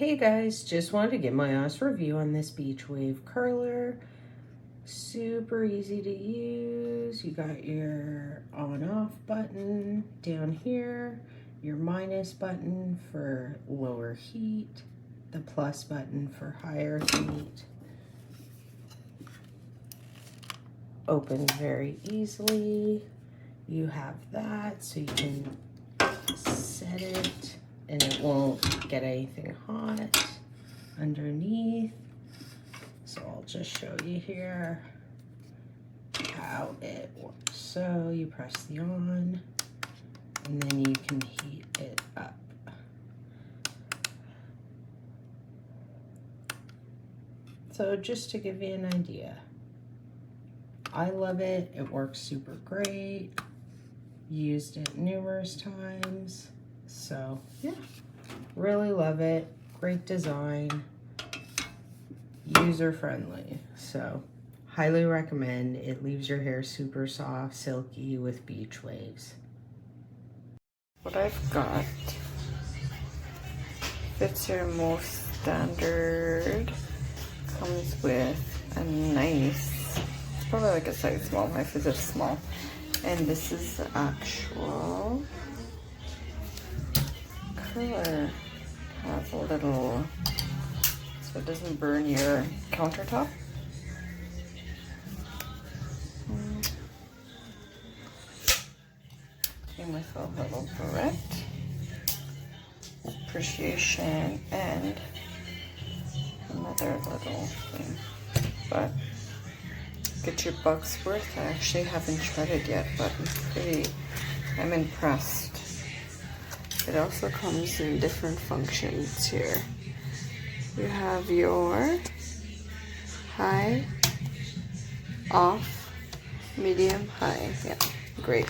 Hey guys, just wanted to give my honest review on this Beach Wave curler. Super easy to use. You got your on-off button down here, your minus button for lower heat, the plus button for higher heat. Opens very easily. You have that so you can set it and it won't get anything hot underneath. So I'll just show you here how it works. So you press the on and then you can heat it up. So just to give you an idea, I love it. It works super great. Used it numerous times. So yeah, really love it. Great design, user friendly. So highly recommend. It leaves your hair super soft, silky with beach waves. What I've got fits your most standard. Comes with a nice, it's probably like a size small. My fit is small. And this is the actual curler. Has a little, so it doesn't burn your countertop. Came with a little barrette, appreciation, and another little thing. But get your buck's worth. I actually haven't tried it yet, but I'm impressed. It also comes in different functions here. You have your high, off, medium, high. Yeah, great.